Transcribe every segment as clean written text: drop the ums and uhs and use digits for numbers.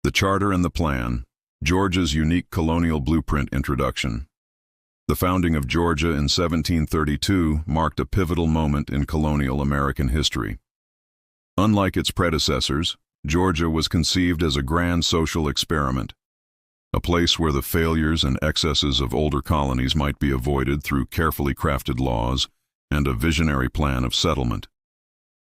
The Charter and the Plan, Georgia's Unique Colonial Blueprint Introduction. The founding of Georgia in 1732 marked a pivotal moment in colonial American history. Unlike its predecessors, Georgia was conceived as a grand social experiment, a place where the failures and excesses of older colonies might be avoided through carefully crafted laws and a visionary plan of settlement.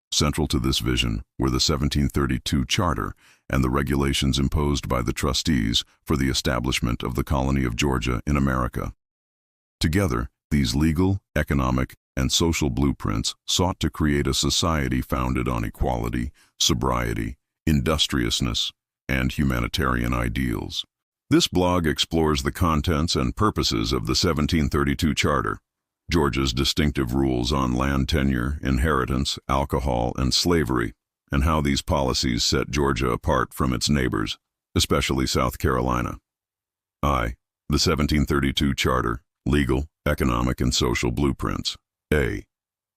Central to this vision were the 1732 Charter and the regulations imposed by the Trustees for the establishment of the colony of Georgia in America. Together, these legal, economic, and social blueprints sought to create a society founded on equality, sobriety, industriousness, and humanitarian ideals. This blog explores the contents and purposes of the 1732 Charter, Georgia's distinctive rules on land tenure, inheritance, alcohol, and slavery, and how these policies set Georgia apart from its neighbors, especially South Carolina. The 1732 Charter, Legal, Economic, and Social Blueprints. A.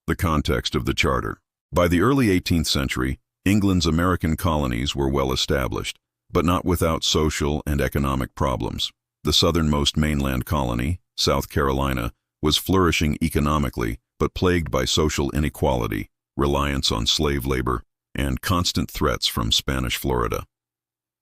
The context of the Charter. By the early 18th century, England's American colonies were well established, but not without social and economic problems. The southernmost mainland colony, South Carolina, was flourishing economically, but plagued by social inequality, reliance on slave labor, and constant threats from Spanish Florida.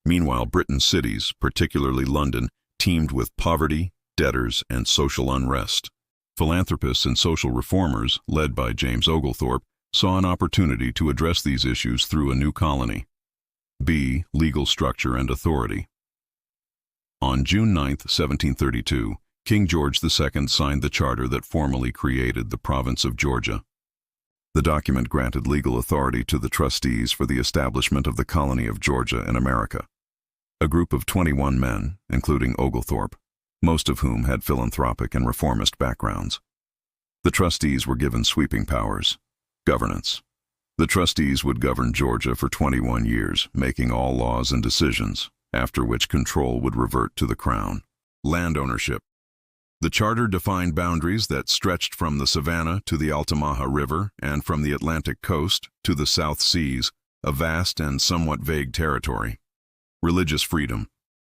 Meanwhile, Britain's cities, particularly London, teemed with poverty, debtors, and social unrest. Philanthropists and social reformers, led by James Oglethorpe, saw an opportunity to address these issues through a new colony. B. Legal structure and authority. On June 9, 1732, King George II signed the charter that formally created the province of Georgia. The document granted legal authority to the trustees for the establishment of the colony of Georgia in America. A group of 21 men, including Oglethorpe, most of whom had philanthropic and reformist backgrounds. The trustees were given sweeping powers. Governance. The trustees would govern Georgia for 21 years, making all laws and decisions, after which control would revert to the Crown. Land ownership. The charter defined boundaries that stretched from the Savannah to the Altamaha River and from the Atlantic coast to the South Seas, a vast and somewhat vague territory. Religious freedom.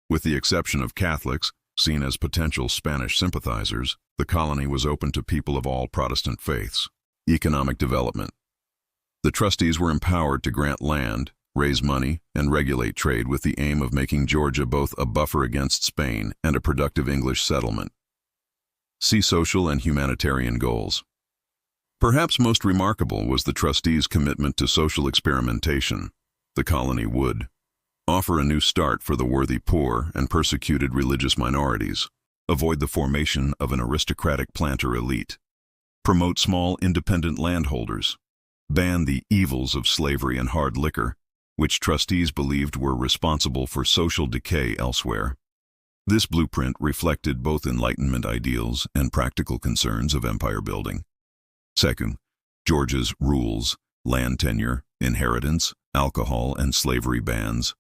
With the exception of Catholics, seen as potential Spanish sympathizers, the colony was open to people of all Protestant faiths. Economic development. The trustees were empowered to grant land, raise money, and regulate trade with the aim of making Georgia both a buffer against Spain and a productive English settlement. See social and humanitarian goals. Perhaps most remarkable was the trustees' commitment to social experimentation. The colony would offer a new start for the worthy poor and persecuted religious minorities, avoid the formation of an aristocratic planter elite, promote small independent landholders, ban the evils of slavery and hard liquor, which trustees believed were responsible for social decay elsewhere. This blueprint reflected both Enlightenment ideals and practical concerns of empire building. Second, Georgia's rules, land tenure, inheritance, alcohol, and slavery bans.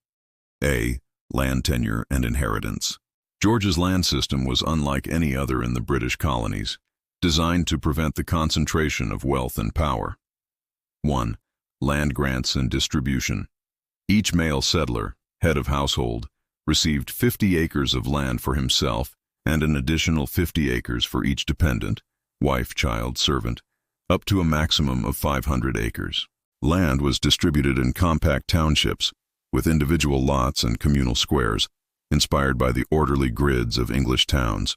A. Land tenure and inheritance. Georgia's land system was unlike any other in the British colonies, designed to prevent the concentration of wealth and power. 1. Land grants and distribution. Each male settler, head of household, received 50 acres of land for himself and an additional 50 acres for each dependent, wife, child, servant, up to a maximum of 500 acres. Land was distributed in compact townships, with individual lots and communal squares, inspired by the orderly grids of English towns.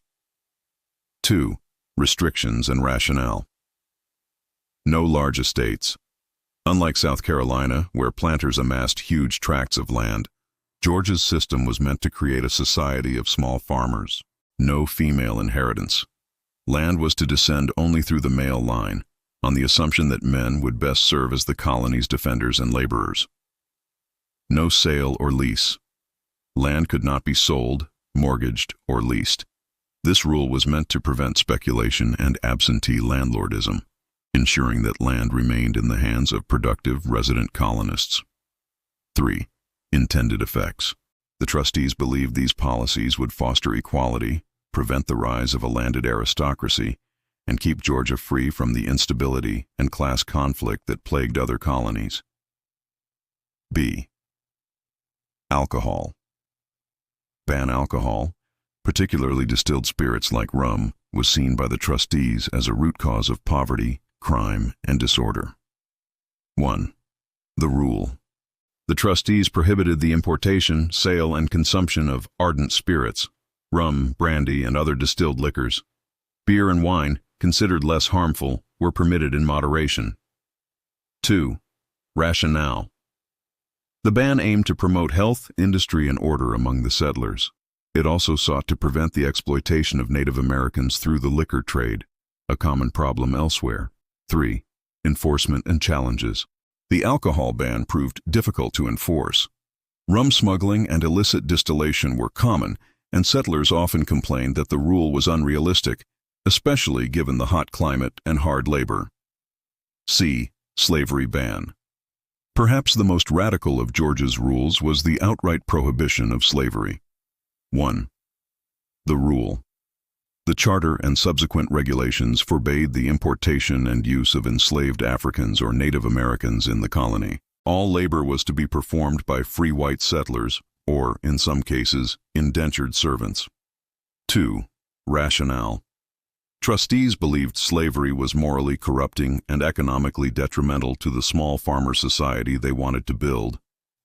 2. Restrictions and rationale. No large estates. Unlike South Carolina, where planters amassed huge tracts of land, Georgia's system was meant to create a society of small farmers. No female inheritance. Land was to descend only through the male line, on the assumption that men would best serve as the colony's defenders and laborers. No sale or lease. Land could not be sold, mortgaged, or leased. This rule was meant to prevent speculation and absentee landlordism, ensuring that land remained in the hands of productive resident colonists. 3. Intended effects. The trustees believed these policies would foster equality, prevent the rise of a landed aristocracy, and keep Georgia free from the instability and class conflict that plagued other colonies. B. Alcohol. ban alcohol, particularly distilled spirits like rum, was seen by the trustees as a root cause of poverty, crime, and disorder. 1. The rule. The trustees prohibited the importation, sale, and consumption of ardent spirits, rum, brandy, and other distilled liquors. Beer and wine, considered less harmful, were permitted in moderation. 2. Rationale. The ban aimed to promote health, industry, and order among the settlers. It also sought to prevent the exploitation of Native Americans through the liquor trade, a common problem elsewhere. 3. Enforcement and challenges. The alcohol ban proved difficult to enforce. Rum smuggling and illicit distillation were common, and settlers often complained that the rule was unrealistic, especially given the hot climate and hard labor. C. Slavery ban. Perhaps the most radical of Georgia's rules was the outright prohibition of slavery. 1. The rule. The charter and subsequent regulations forbade the importation and use of enslaved Africans or Native Americans in the colony. All labor was to be performed by free white settlers, or, in some cases, indentured servants. 2. Rationale. Trustees believed slavery was morally corrupting and economically detrimental to the small farmer society they wanted to build.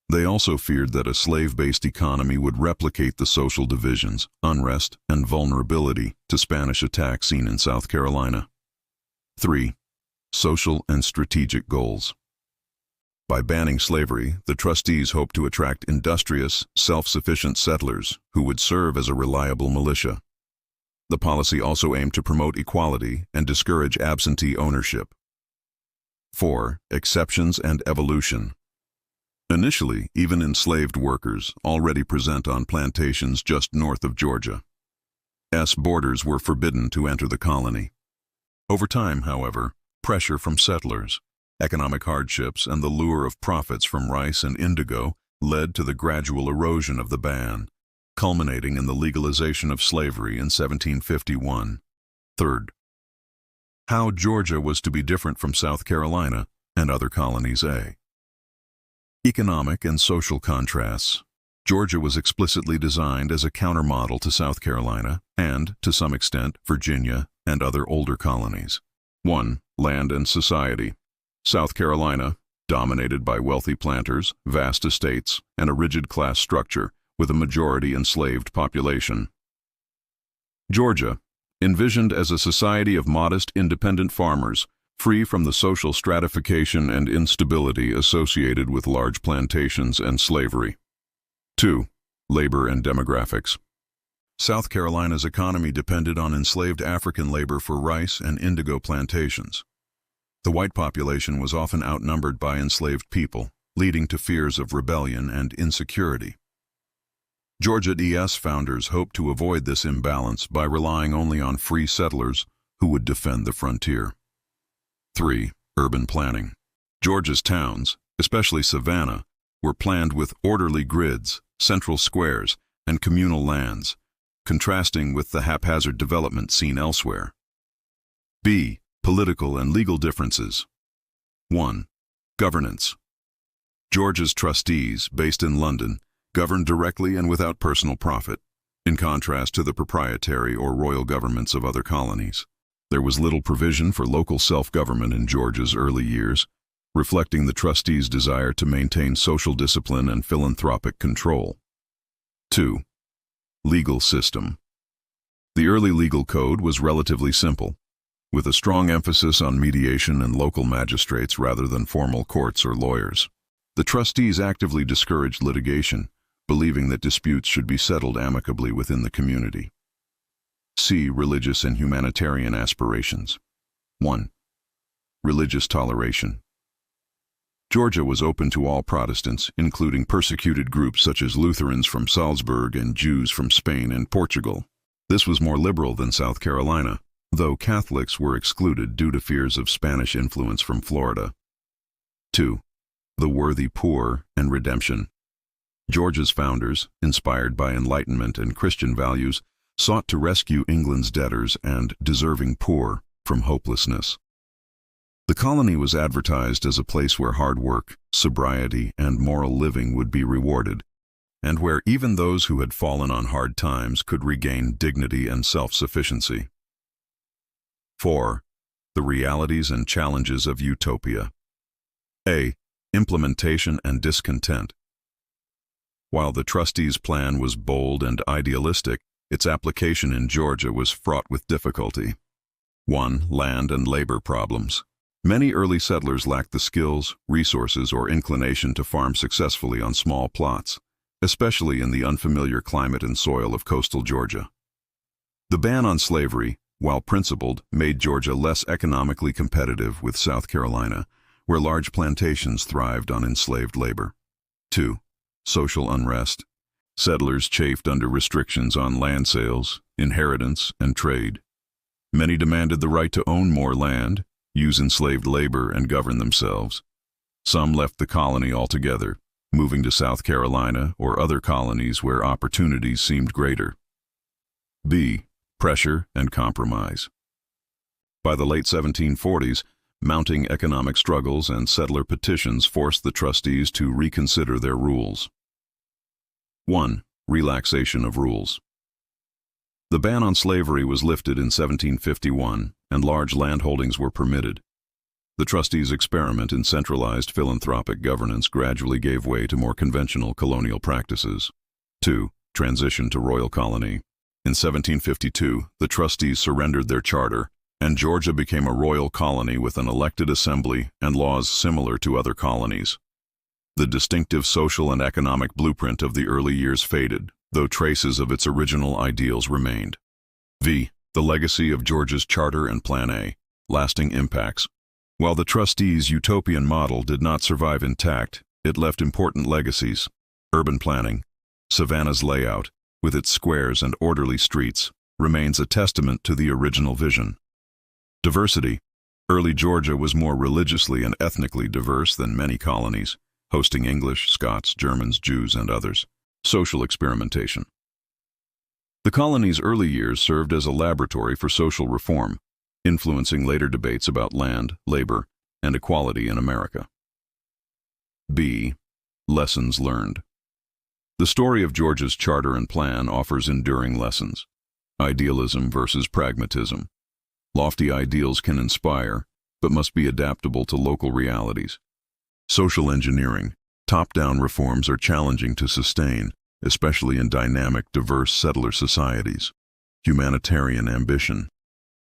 They also feared that a slave-based economy would replicate the social divisions, unrest, and vulnerability to Spanish attack seen in South Carolina. 3. Social and strategic goals. By banning slavery, the trustees hoped to attract industrious, self-sufficient settlers who would serve as a reliable militia. The policy also aimed to promote equality and discourage absentee ownership. 4. Exceptions and evolution. Initially, even enslaved workers, already present on plantations just north of Georgia's borders, were forbidden to enter the colony. Over time, however, pressure from settlers, economic hardships, and the lure of profits from rice and indigo led to the gradual erosion of the ban, culminating in the legalization of slavery in 1751. 3rd. How Georgia was to be different from South Carolina and other colonies. Economic and social contrasts. Georgia was explicitly designed as a countermodel to South Carolina and, to some extent, Virginia and other older colonies. 1. Land and society. South Carolina, dominated by wealthy planters, vast estates, and a rigid class structure with a majority enslaved population. Georgia, envisioned as a society of modest, independent farmers, free from the social stratification and instability associated with large plantations and slavery. 2. Labor and demographics. South Carolina's economy depended on enslaved African labor for rice and indigo plantations. The white population was often outnumbered by enslaved people, leading to fears of rebellion and insecurity. Georgia's founders hoped to avoid this imbalance by relying only on free settlers who would defend the frontier. 3. Urban planning. Georgia's towns, especially Savannah, were planned with orderly grids, central squares, and communal lands, contrasting with the haphazard development seen elsewhere. B. Political and legal differences. 1. Governance. Georgia's trustees, based in London, governed directly and without personal profit, in contrast to the proprietary or royal governments of other colonies. There was little provision for local self-government in Georgia's early years, reflecting the trustees' desire to maintain social discipline and philanthropic control. 2. Legal system. The early legal code was relatively simple, with a strong emphasis on mediation and local magistrates rather than formal courts or lawyers. The trustees actively discouraged litigation, believing that disputes should be settled amicably within the community. C. Religious and humanitarian aspirations. 1. Religious toleration. Georgia was open to all Protestants, including persecuted groups such as Lutherans from Salzburg and Jews from Spain and Portugal. This was more liberal than South Carolina, though Catholics were excluded due to fears of Spanish influence from Florida. 2. The worthy poor and redemption. Georgia's founders, inspired by Enlightenment and Christian values, sought to rescue England's debtors and deserving poor from hopelessness. The colony was advertised as a place where hard work, sobriety, and moral living would be rewarded, and where even those who had fallen on hard times could regain dignity and self-sufficiency. 4. The realities and challenges of utopia. A. Implementation and discontent. While the trustees' plan was bold and idealistic, its application in Georgia was fraught with difficulty. 1. Land and labor problems. Many early settlers lacked the skills, resources, or inclination to farm successfully on small plots, especially in the unfamiliar climate and soil of coastal Georgia. The ban on slavery, while principled, made Georgia less economically competitive with South Carolina, where large plantations thrived on enslaved labor. 2. Social unrest. Settlers chafed under restrictions on land sales, inheritance, and trade. Many demanded the right to own more land, use enslaved labor, and govern themselves. Some left the colony altogether, moving to South Carolina or other colonies where opportunities seemed greater. B. Pressure and compromise. By the late 1740s, mounting economic struggles and settler petitions forced the trustees to reconsider their rules. 1. Relaxation of rules. The ban on slavery was lifted in 1751, and large landholdings were permitted. The trustees' experiment in centralized philanthropic governance gradually gave way to more conventional colonial practices. 2. Transition to royal colony. In 1752, the trustees surrendered their charter, and Georgia became a royal colony with an elected assembly and laws similar to other colonies. The distinctive social and economic blueprint of the early years faded, though traces of its original ideals remained. V. The legacy of Georgia's Charter and Plan A. Lasting impacts. While the trustees' Utopian model did not survive intact, it left important legacies. Urban planning. Savannah's layout, with its squares and orderly streets, remains a testament to the original vision. Diversity. Early Georgia was more religiously and ethnically diverse than many colonies, hosting English, Scots, Germans, Jews, and others. Social experimentation. The colony's early years served as a laboratory for social reform, influencing later debates about land, labor, and equality in America. B. Lessons learned. The story of Georgia's charter and plan offers enduring lessons. Idealism versus pragmatism. Lofty ideals can inspire, but must be adaptable to local realities. Social engineering. Top-down reforms are challenging to sustain, especially in dynamic, diverse settler societies. Humanitarian ambition.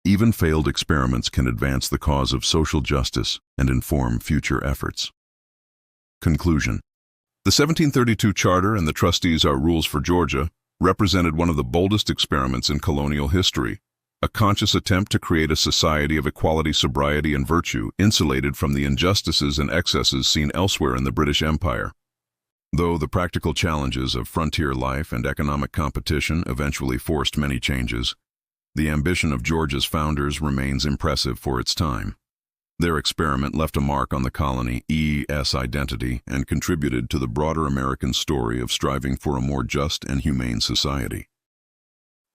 Even failed experiments can advance the cause of social justice and inform future efforts. Conclusion. The 1732 Charter and the Trustees' Our Rules for Georgia represented one of the boldest experiments in colonial history, a conscious attempt to create a society of equality, sobriety, and virtue, insulated from the injustices and excesses seen elsewhere in the British Empire. Though the practical challenges of frontier life and economic competition eventually forced many changes, the ambition of Georgia's founders remains impressive for its time. Their experiment left a mark on the colony's identity and contributed to the broader American story of striving for a more just and humane society.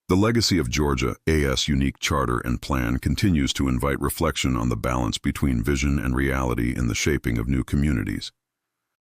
The legacy of Georgia's unique charter and plan continues to invite reflection on the balance between vision and reality in the shaping of new communities.